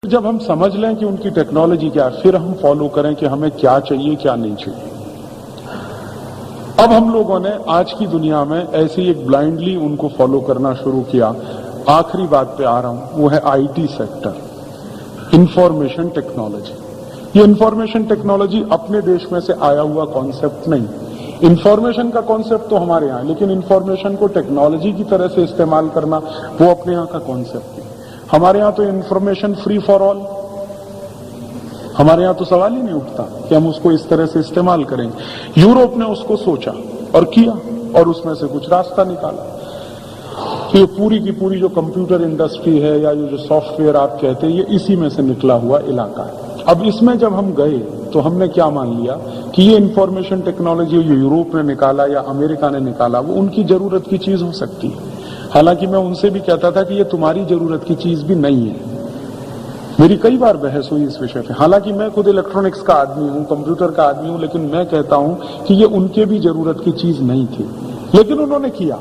जब हम समझ लें कि उनकी टेक्नोलॉजी क्या है, फिर हम फॉलो करें कि हमें क्या चाहिए क्या नहीं चाहिए। अब हम लोगों ने आज की दुनिया में ऐसे ही एक ब्लाइंडली उनको फॉलो करना शुरू किया। आखिरी बात पे आ रहा हूं, वो है आईटी सेक्टर, इंफॉर्मेशन टेक्नोलॉजी। ये इंफॉर्मेशन टेक्नोलॉजी अपने देश में से आया हुआ कॉन्सेप्ट नहीं। इंफॉर्मेशन का कॉन्सेप्ट तो हमारे यहां, लेकिन इंफॉर्मेशन को टेक्नोलॉजी की तरह से इस्तेमाल करना वो अपने यहां का कॉन्सेप्ट है। हमारे यहां तो इंफॉर्मेशन फ्री फॉर ऑल, हमारे यहां तो सवाल ही नहीं उठता कि हम उसको इस तरह से इस्तेमाल करेंगे। यूरोप ने उसको सोचा और किया और उसमें से कुछ रास्ता निकाला। तो ये पूरी की पूरी जो कंप्यूटर इंडस्ट्री है या ये जो सॉफ्टवेयर आप कहते हैं, ये इसी में से निकला हुआ इलाका है। अब इसमें जब हम गए तो हमने क्या मान लिया कि ये इंफॉर्मेशन टेक्नोलॉजी जो यूरोप ने निकाला या अमेरिका ने निकाला, वो उनकी जरूरत की चीज हो सकती है। हालांकि मैं उनसे भी कहता था कि ये तुम्हारी जरूरत की चीज भी नहीं है। मेरी कई बार बहस हुई इस विषय पे। हालांकि मैं खुद इलेक्ट्रॉनिक्स का आदमी हूं, कंप्यूटर का आदमी हूं, लेकिन मैं कहता हूं कि ये उनके भी जरूरत की चीज नहीं थी, लेकिन उन्होंने किया।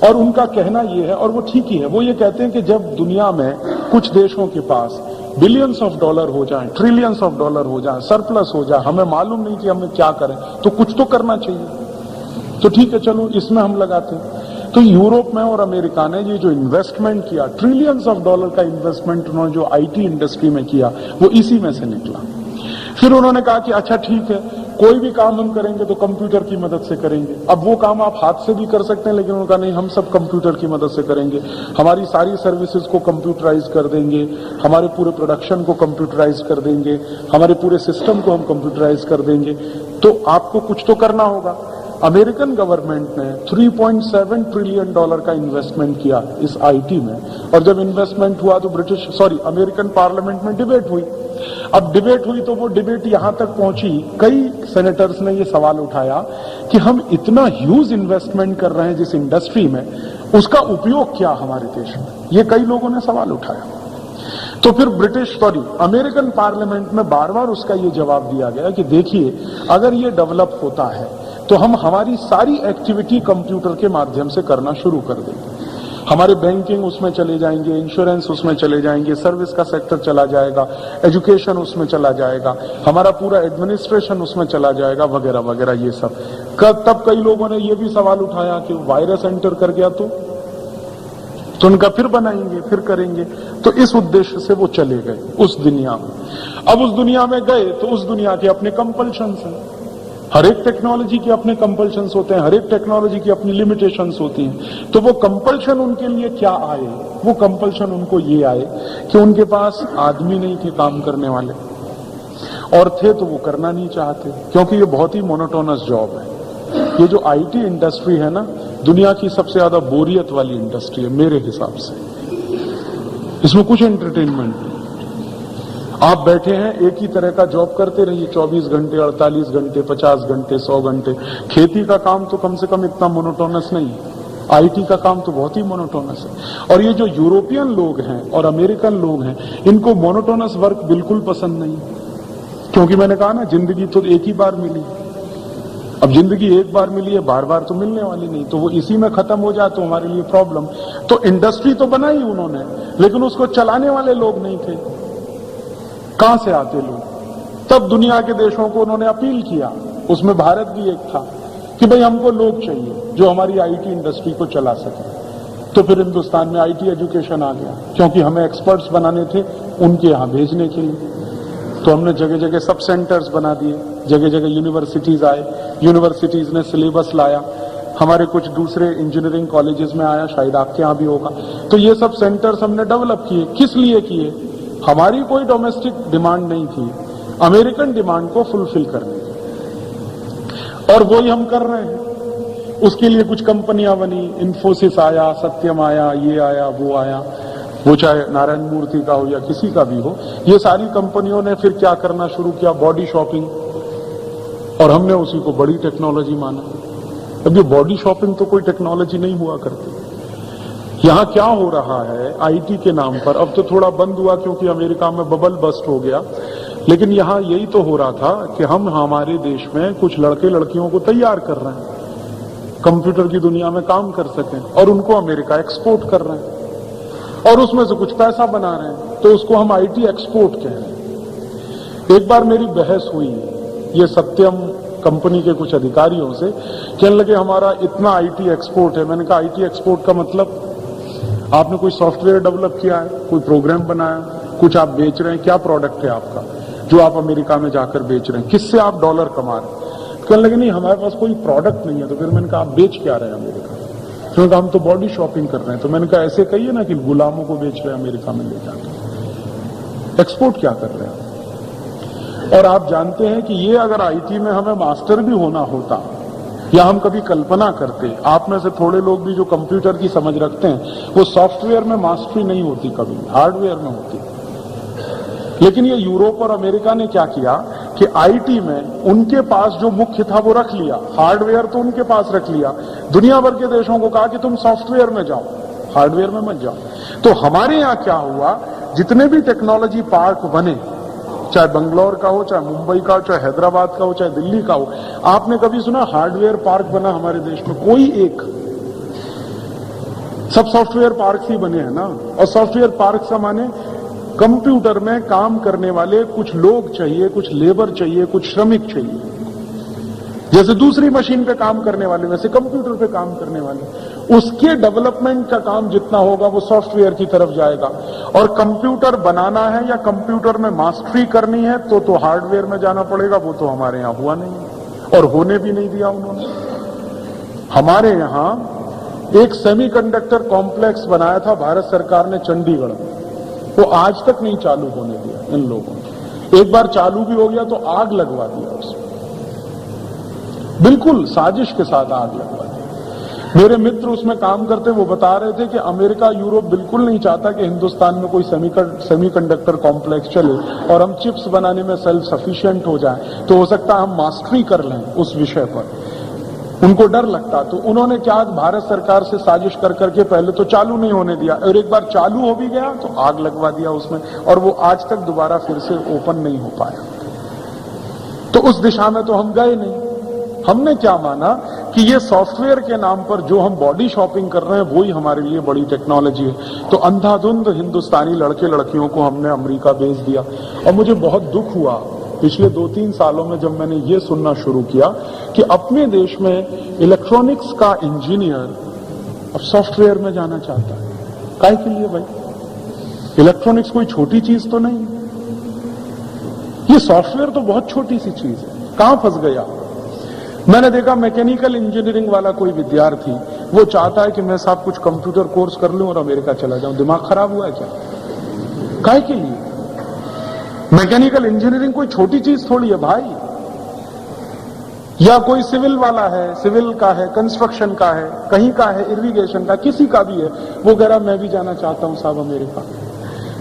और उनका कहना यह है, और वो ठीक ही है, वो ये कहते हैं कि जब दुनिया में कुछ देशों के पास बिलियंस ऑफ डॉलर हो जाएं, ट्रिलियंस ऑफ डॉलर हो जाएं, सरप्लस हो जाए, हमें मालूम नहीं कि हमें क्या करें, तो कुछ तो करना चाहिए। तो ठीक है, चलो इसमें हम लगाते हैं। तो यूरोप में और अमेरिका ने ये जो इन्वेस्टमेंट किया, ट्रिलियंस ऑफ डॉलर का इन्वेस्टमेंट उन्होंने जो आईटी इंडस्ट्री में किया, वो इसी में से निकला। फिर उन्होंने कहा कि अच्छा ठीक है, कोई भी काम हम करेंगे तो कंप्यूटर की मदद से करेंगे। अब वो काम आप हाथ से भी कर सकते हैं, लेकिन उन्होंने कहा नहीं, हम सब कंप्यूटर की मदद से करेंगे। हमारी सारी सर्विसेज को कंप्यूटराइज कर देंगे, हमारे पूरे प्रोडक्शन को कंप्यूटराइज कर देंगे, हमारे पूरे सिस्टम को हम कंप्यूटराइज कर देंगे। तो आपको कुछ तो करना होगा। अमेरिकन गवर्नमेंट ने 3.7 ट्रिलियन डॉलर का इन्वेस्टमेंट किया इस आईटी में। और जब इन्वेस्टमेंट हुआ तो अमेरिकन पार्लियामेंट में डिबेट हुई। अब डिबेट हुई तो वो डिबेट यहां तक पहुंची, कई सेनेटर्स ने ये सवाल उठाया कि हम इतना ह्यूज इन्वेस्टमेंट कर रहे हैं जिस इंडस्ट्री में, उसका उपयोग क्या हमारे देश में, ये कई लोगों ने सवाल उठाया। तो फिर अमेरिकन पार्लियामेंट में बार बार उसका ये जवाब दिया गया कि देखिए, अगर ये डेवलप होता है तो हम हमारी सारी एक्टिविटी कंप्यूटर के माध्यम से करना शुरू कर देंगे। हमारे बैंकिंग उसमें चले जाएंगे, इंश्योरेंस उसमें चले जाएंगे, सर्विस का सेक्टर चला जाएगा, एजुकेशन उसमें चला जाएगा, हमारा पूरा एडमिनिस्ट्रेशन उसमें चला जाएगा, वगैरह वगैरह ये सब। तब कई लोगों ने ये भी सवाल उठाया कि वायरस एंटर कर गया तो उनका फिर बनाएंगे, फिर करेंगे। तो इस उद्देश्य से वो चले गए उस दुनिया में। अब उस दुनिया में गए तो उस दुनिया के अपने कंपल्शंस हैं। हर एक टेक्नोलॉजी के अपने कंपल्शंस होते हैं, हर एक टेक्नोलॉजी की अपनी लिमिटेशंस होती हैं। तो वो कंपल्शन उनके लिए क्या आए? वो कंपल्शन उनको ये आए कि उनके पास आदमी नहीं थे काम करने वाले, और थे तो वो करना नहीं चाहते, क्योंकि ये बहुत ही मोनोटोनस जॉब है। ये जो आईटी इंडस्ट्री है ना, दुनिया की सबसे ज्यादा बोरियत वाली इंडस्ट्री है मेरे हिसाब से। इसमें कुछ एंटरटेनमेंट नहीं। आप बैठे हैं, एक ही तरह का जॉब करते रहिए 24 घंटे, 48 घंटे, 50 घंटे, 100 घंटे। खेती का काम तो कम से कम इतना मोनोटोनस नहीं है, आईटी का काम तो बहुत ही मोनोटोनस है। और ये जो यूरोपियन लोग हैं और अमेरिकन लोग हैं, इनको मोनोटोनस वर्क बिल्कुल पसंद नहीं, क्योंकि मैंने कहा ना, जिंदगी तो एक ही बार मिली। अब जिंदगी एक बार मिली है, बार बार तो मिलने वाली नहीं, तो वो इसी में खत्म हो जाए तो हमारे लिए प्रॉब्लम। तो इंडस्ट्री तो बनाई उन्होंने, लेकिन उसको चलाने वाले लोग नहीं थे। कहां से आते लोग? तब दुनिया के देशों को उन्होंने अपील किया, उसमें भारत भी एक था, कि भाई हमको लोग चाहिए जो हमारी आईटी इंडस्ट्री को चला सके। तो फिर हिंदुस्तान में आईटी एजुकेशन आ गया, क्योंकि हमें एक्सपर्ट्स बनाने थे उनके यहां भेजने के लिए। तो हमने जगह जगह सब सेंटर्स बना दिए, जगह जगह यूनिवर्सिटीज आए, यूनिवर्सिटीज ने सिलेबस लाया, हमारे कुछ दूसरे इंजीनियरिंग कॉलेजेस में आया, शायद आपके यहां भी होगा। तो ये सब सेंटर्स हमने डेवलप किए। किस लिए किए? हमारी कोई डोमेस्टिक डिमांड नहीं थी, अमेरिकन डिमांड को फुलफिल करने की, और वही हम कर रहे हैं। उसके लिए कुछ कंपनियां बनी, इन्फोसिस आया, सत्यम आया, ये आया, वो आया, वो चाहे नारायण मूर्ति का हो या किसी का भी हो। ये सारी कंपनियों ने फिर क्या करना शुरू किया? बॉडी शॉपिंग, और हमने उसी को बड़ी टेक्नोलॉजी माना। अब ये बॉडी शॉपिंग तो कोई टेक्नोलॉजी नहीं हुआ करती। यहां क्या हो रहा है आईटी के नाम पर, अब तो थोड़ा बंद हुआ क्योंकि अमेरिका में बबल बस्ट हो गया, लेकिन यहां यही तो हो रहा था कि हम हमारे देश में कुछ लड़के लड़कियों को तैयार कर रहे हैं, कंप्यूटर की दुनिया में काम कर सकें, और उनको अमेरिका एक्सपोर्ट कर रहे हैं। और उसमें से कुछ पैसा बना रहे हैं, तो उसको हम आईटी एक्सपोर्ट कह रहे हैं। एक बार मेरी बहस हुई ये सत्यम कंपनी के कुछ अधिकारियों से, कहने लगे हमारा इतना आईटी एक्सपोर्ट है। मैंने कहा आईटी एक्सपोर्ट का मतलब आपने कोई सॉफ्टवेयर डेवलप किया है, कोई प्रोग्राम बनाया, कुछ आप बेच रहे हैं, क्या प्रोडक्ट है आपका जो आप अमेरिका में जाकर बेच रहे हैं, किससे आप डॉलर कमा रहे हैं? कहने लगे नहीं हमारे पास कोई प्रोडक्ट नहीं है। तो फिर मैंने कहा आप बेच क्या रहे हैं अमेरिका? तो हम तो बॉडी शॉपिंग कर रहे हैं। तो मैंने कहा ऐसे कहिए ना कि गुलामों को बेच रहे हैं अमेरिका में ले जाकर, एक्सपोर्ट क्या कर रहे हैं? और आप जानते हैं कि ये अगर आईटी में हमें मास्टर भी होना होता, या हम कभी कल्पना करते, आप में से थोड़े लोग भी जो कंप्यूटर की समझ रखते हैं, वो सॉफ्टवेयर में मास्टरी नहीं होती, कभी हार्डवेयर में होती। लेकिन ये यूरोप और अमेरिका ने क्या किया कि आईटी में उनके पास जो मुख्य था वो रख लिया, हार्डवेयर तो उनके पास रख लिया। दुनिया भर के देशों को कहा कि तुम सॉफ्टवेयर में जाओ, हार्डवेयर में मत जाओ। तो हमारे यहां क्या हुआ, जितने भी टेक्नोलॉजी पार्क बने, चाहे बंगलौर का हो, चाहे मुंबई का हो, चाहे हैदराबाद का हो, चाहे दिल्ली का हो, आपने कभी सुना हार्डवेयर पार्क बना हमारे देश में? कोई एक। सब सॉफ्टवेयर पार्क ही बने हैं ना। और सॉफ्टवेयर पार्क से माने कंप्यूटर में काम करने वाले कुछ लोग चाहिए, कुछ लेबर चाहिए, कुछ श्रमिक चाहिए। जैसे दूसरी मशीन पे काम करने वाले, वैसे कंप्यूटर पे काम करने वाले, उसके डेवलपमेंट का काम जितना होगा वो सॉफ्टवेयर की तरफ जाएगा। और कंप्यूटर बनाना है या कंप्यूटर में मास्टरी करनी है तो हार्डवेयर में जाना पड़ेगा। वो तो हमारे यहां हुआ नहीं और होने भी नहीं दिया उन्होंने। हमारे यहां एक सेमीकंडक्टर कॉम्प्लेक्स बनाया था भारत सरकार ने चंडीगढ़ में, वो आज तक नहीं चालू होने दिया इन लोगों ने। एक बार चालू भी हो गया तो आग लगवा दिया उसमें, बिल्कुल साजिश के साथ आग लगवा दी। मेरे मित्र उसमें काम करते, वो बता रहे थे कि अमेरिका यूरोप बिल्कुल नहीं चाहता कि हिंदुस्तान में कोई सेमीकंडक्टर कॉम्प्लेक्स चले और हम चिप्स बनाने में सेल्फ सफिशिएंट हो जाए, तो हो सकता है हम मास्टरी कर लें उस विषय पर। उनको डर लगता, तो उन्होंने क्या भारत सरकार से साजिश कर करके पहले तो चालू नहीं होने दिया, और एक बार चालू हो भी गया तो आग लगवा दिया उसमें, और वो आज तक दोबारा फिर से ओपन नहीं हो पाया। तो उस दिशा में तो हम गए नहीं। हमने क्या माना कि ये सॉफ्टवेयर के नाम पर जो हम बॉडी शॉपिंग कर रहे हैं वही हमारे लिए बड़ी टेक्नोलॉजी है। तो अंधाधुंध हिंदुस्तानी लड़के लड़कियों को हमने अमेरिका भेज दिया। और मुझे बहुत दुख हुआ पिछले 2-3 सालों में जब मैंने ये सुनना शुरू किया कि अपने देश में इलेक्ट्रॉनिक्स का इंजीनियर अब सॉफ्टवेयर में जाना चाहता है। काहे के लिए भाई? इलेक्ट्रॉनिक्स कोई छोटी चीज तो नहीं, ये सॉफ्टवेयर तो बहुत छोटी सी चीज है। कहां फंस गया? मैंने देखा मैकेनिकल इंजीनियरिंग वाला कोई विद्यार्थी, वो चाहता है कि मैं साहब कुछ कंप्यूटर कोर्स कर लूं और अमेरिका चला जाऊं। दिमाग खराब हुआ है क्या? काहे के लिए? मैकेनिकल इंजीनियरिंग कोई छोटी चीज थोड़ी है भाई। या कोई सिविल वाला है, सिविल का है, कंस्ट्रक्शन का है, कहीं का है, इरिगेशन का, किसी का भी है, वो कह रहा मैं भी जाना चाहता हूं साहब अमेरिका।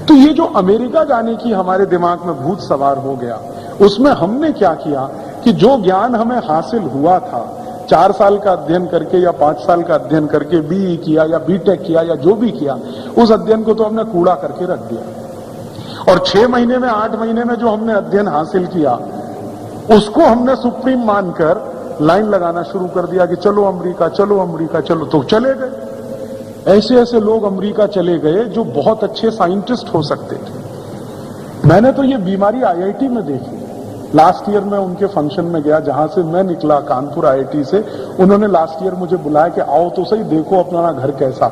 तो ये जो अमेरिका जाने की हमारे दिमाग में भूत सवार हो गया, उसमें हमने क्या किया कि जो ज्ञान हमें हासिल हुआ था 4 साल का अध्ययन करके या 5 साल का अध्ययन करके, बीई किया या बीटेक किया या जो भी किया, उस अध्ययन को तो हमने कूड़ा करके रख दिया। और 6 महीने में 8 महीने में जो हमने अध्ययन हासिल किया उसको हमने सुप्रीम मानकर लाइन लगाना शुरू कर दिया कि चलो अमेरिका, चलो अमेरिका, चलो। तो चले गए। ऐसे ऐसे लोग अमेरिका चले गए जो बहुत अच्छे साइंटिस्ट हो सकते थे। मैंने तो ये बीमारी आईआईटी में देखी। लास्ट ईयर में उनके फंक्शन में गया जहां से मैं निकला, कानपुर आईआईटी से। उन्होंने लास्ट ईयर मुझे बुलाया कि आओ तो सही, देखो अपना घर कैसा।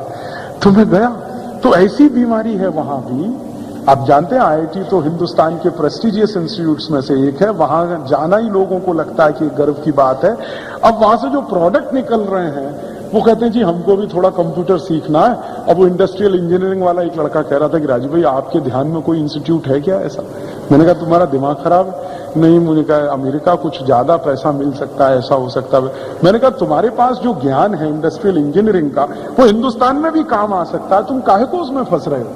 तो मैं गया, तो ऐसी बीमारी है वहां भी। आप जानते हैं आईआईटी तो हिंदुस्तान के प्रेस्टिजियस इंस्टीट्यूट्स में से एक है, वहां जाना ही लोगों को लगता है कि गर्व की बात है। अब वहां से जो प्रोडक्ट निकल रहे हैं वो कहते हैं जी हमको भी थोड़ा कंप्यूटर सीखना है। अब वो इंडस्ट्रियल इंजीनियरिंग वाला एक लड़का कह रहा था कि राजीव भाई आपके ध्यान में कोई इंस्टीट्यूट है क्या ऐसा? मैंने कहा तुम्हारा दिमाग खराब है? नहीं, मुझे कहा अमेरिका कुछ ज्यादा पैसा मिल सकता है, ऐसा हो सकता है। मैंने कहा तुम्हारे पास जो ज्ञान है इंडस्ट्रियल इंजीनियरिंग का वो हिंदुस्तान में भी काम आ सकता है, तुम काहे को उसमें फंस रहे हो?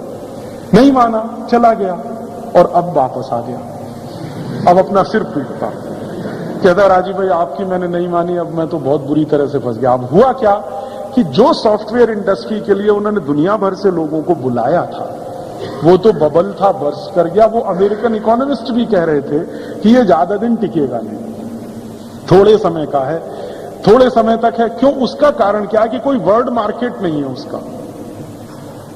नहीं माना, चला गया और अब वापस आ गया। अब अपना सिर पीटता, कहता राजीव भाई आपकी मैंने नहीं मानी, अब मैं तो बहुत बुरी तरह से फंस गया। अब हुआ क्या कि जो सॉफ्टवेयर इंडस्ट्री के लिए उन्होंने दुनिया भर से लोगों को बुलाया था वो तो बबल था, बर्स्ट कर गया। वो अमेरिकन इकोनॉमिस्ट भी कह रहे थे कि ये ज्यादा दिन टिकेगा नहीं, थोड़े समय का है, थोड़े समय तक है। क्यों? उसका कारण क्या है कि कोई वर्ल्ड मार्केट नहीं है उसका।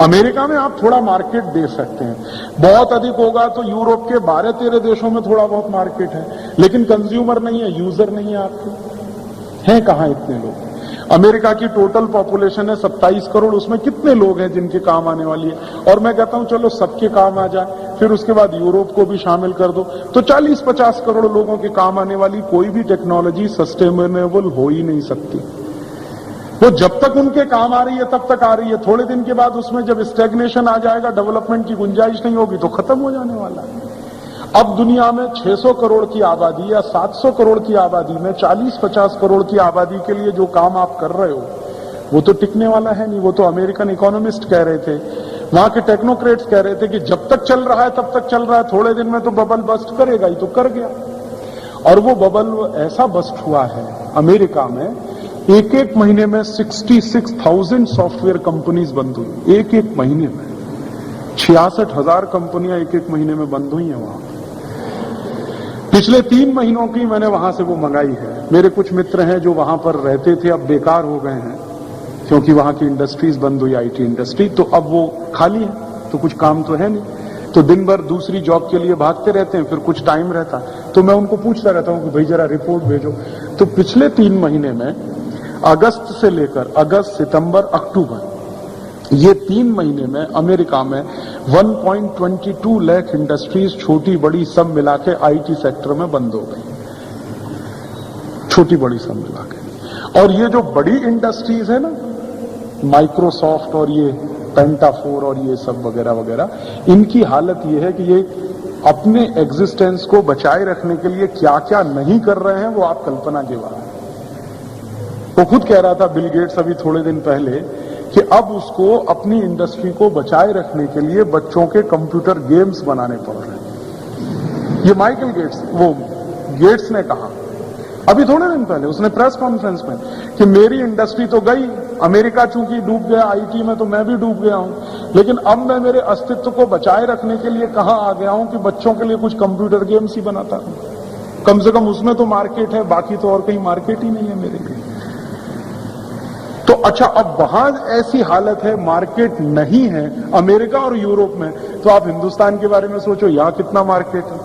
अमेरिका में आप थोड़ा मार्केट दे सकते हैं, बहुत अधिक होगा तो यूरोप के 12-13 देशों में थोड़ा बहुत मार्केट है, लेकिन कंज्यूमर नहीं है, यूजर नहीं है आपके। हैं कहां इतने लोग? अमेरिका की टोटल पॉपुलेशन है 27 करोड़, उसमें कितने लोग हैं जिनके काम आने वाली है? और मैं कहता हूं चलो सबके काम आ जाए, फिर उसके बाद यूरोप को भी शामिल कर दो, तो 40-50 करोड़ लोगों के काम आने वाली कोई भी टेक्नोलॉजी सस्टेनेबल हो ही नहीं सकती। वो जब तक उनके काम आ रही है तब तक आ रही है, थोड़े दिन के बाद उसमें जब स्टैग्नेशन आ जाएगा, डेवलपमेंट की गुंजाइश नहीं होगी तो खत्म हो जाने वाला है। अब दुनिया में 600 करोड़ की आबादी या 700 करोड़ की आबादी में 40-50 करोड़ की आबादी के लिए जो काम आप कर रहे हो वो तो टिकने वाला है नहीं। वो तो अमेरिकन इकोनॉमिस्ट कह रहे थे, वहां के टेक्नोक्रेट्स कह रहे थे कि जब तक चल रहा है तब तक चल रहा है, थोड़े दिन में तो बबल बस्ट करेगा ही, तो कर गया। और वो बबल ऐसा बस्ट हुआ है अमेरिका में, एक एक महीने में 66,000 सॉफ्टवेयर कंपनीज बंद हुई, एक एक महीने में 66,000 कंपनियां एक एक महीने में बंद हुई हैं वहां। पिछले 3 महीनों की मैंने वहां से वो मंगाई है। मेरे कुछ मित्र हैं जो वहां पर रहते थे, अब बेकार हो गए हैं क्योंकि वहां की इंडस्ट्रीज बंद हुई, आईटी इंडस्ट्री, तो अब वो खाली है, तो कुछ काम तो है नहीं, तो दिन भर दूसरी जॉब के लिए भागते रहते हैं, फिर कुछ टाइम रहता, तो मैं उनको पूछता रहता हूं कि भाई जरा रिपोर्ट भेजो। तो पिछले 3 महीने में अगस्त से लेकर अगस्त, सितंबर, अक्टूबर, ये 3 महीने में अमेरिका में 1.22 लाख इंडस्ट्रीज छोटी बड़ी सब मिला के आईटी सेक्टर में बंद हो गई, छोटी बड़ी सब मिला के। और ये जो बड़ी इंडस्ट्रीज है ना, माइक्रोसॉफ्ट और ये पेंटाफोर और ये सब वगैरह वगैरह, इनकी हालत ये है कि ये अपने एग्जिस्टेंस को बचाए रखने के लिए क्या क्या नहीं कर रहे हैं वो आप कल्पना के बाहर। वो खुद कह रहा था बिल गेट्स अभी थोड़े दिन पहले कि अब उसको अपनी इंडस्ट्री को बचाए रखने के लिए बच्चों के कंप्यूटर गेम्स बनाने पड़ रहे हैं। ये माइकल गेट्स, वो गेट्स ने कहा अभी थोड़े दिन पहले, उसने प्रेस कॉन्फ्रेंस में, कि मेरी इंडस्ट्री तो गई, अमेरिका चूंकि डूब गया आईटी में, तो मैं भी डूब गया हूं, लेकिन अब मैं मेरे अस्तित्व को बचाए रखने के लिए कहां आ गया हूं कि बच्चों के लिए कुछ कंप्यूटर गेम्स ही बनाता हूं। कम से कम उसमें तो मार्केट है, बाकी तो और कहीं मार्केट ही नहीं है मेरे लिए। तो अच्छा, अब वहां ऐसी हालत है, मार्केट नहीं है अमेरिका और यूरोप में, तो आप हिंदुस्तान के बारे में सोचो, यहां कितना मार्केट है?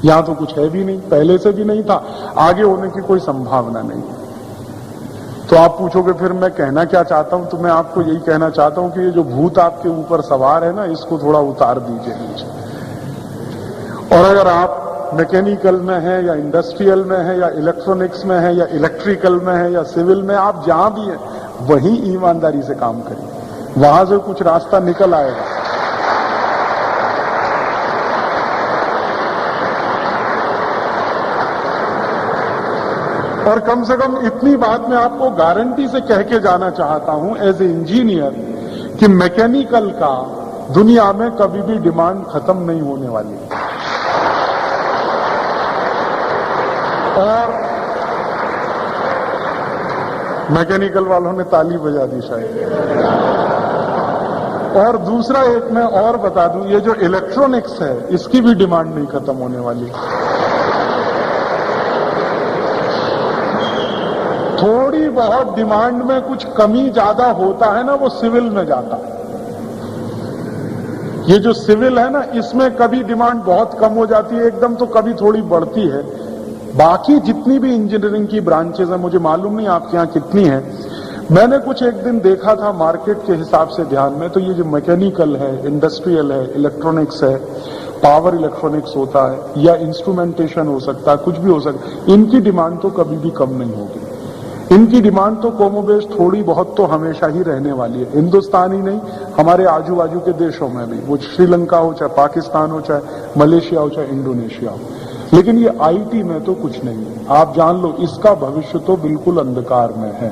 यहां तो कुछ है भी नहीं, पहले से भी नहीं था, आगे होने की कोई संभावना नहीं। तो आप पूछोगे फिर मैं कहना क्या चाहता हूं, तो मैं आपको यही कहना चाहता हूं कि ये जो भूत आपके ऊपर सवार है ना, इसको थोड़ा उतार दीजिए नीचे। और अगर आप मैकेनिकल में है या इंडस्ट्रियल में है या इलेक्ट्रॉनिक्स में है या इलेक्ट्रिकल में है या सिविल में, आप जहां भी हैं वहीं ईमानदारी से काम करिए, वहां से कुछ रास्ता निकल आएगा। और कम से कम इतनी बात मैं आपको गारंटी से कह के जाना चाहता हूं एज ए इंजीनियर कि मैकेनिकल का दुनिया में कभी भी डिमांड खत्म नहीं होने वाली। और मैकेनिकल वालों ने ताली बजा दी शायद। और दूसरा एक मैं और बता दूं, ये जो इलेक्ट्रॉनिक्स है इसकी भी डिमांड नहीं खत्म होने वाली। थोड़ी बहुत डिमांड में कुछ कमी ज्यादा होता है ना, वो सिविल में जाता है। ये जो सिविल है ना, इसमें कभी डिमांड बहुत कम हो जाती है एकदम, तो कभी थोड़ी बढ़ती है। बाकी जितनी भी इंजीनियरिंग की ब्रांचेज हैं, मुझे मालूम नहीं आपके यहां कितनी है, मैंने कुछ एक दिन देखा था मार्केट के हिसाब से ध्यान में, तो ये जो मैकेनिकल है, इंडस्ट्रियल है, इलेक्ट्रॉनिक्स है, पावर इलेक्ट्रॉनिक्स होता है या इंस्ट्रूमेंटेशन हो सकता है, कुछ भी हो सकता है, इनकी डिमांड तो कभी भी कम नहीं होगी। इनकी डिमांड तो कमोबेश थोड़ी बहुत तो हमेशा ही रहने वाली है। हिंदुस्तान ही नहीं, हमारे आजू बाजू के देशों में भी, वो श्रीलंका हो, चाहे पाकिस्तान हो, चाहे मलेशिया हो, चाहे इंडोनेशिया हो। लेकिन ये आईटी में तो कुछ नहीं है, आप जान लो, इसका भविष्य तो बिल्कुल अंधकार में है।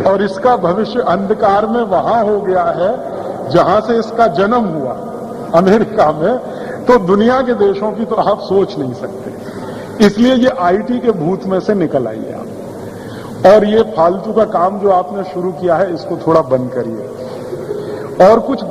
और इसका भविष्य अंधकार में वहां हो गया है जहां से इसका जन्म हुआ, अमेरिका में, तो दुनिया के देशों की तो आप सोच नहीं सकते। इसलिए ये आईटी के भूत में से निकल आइए आप, और ये फालतू का काम जो आपने शुरू किया है इसको थोड़ा बंद करिए। और कुछ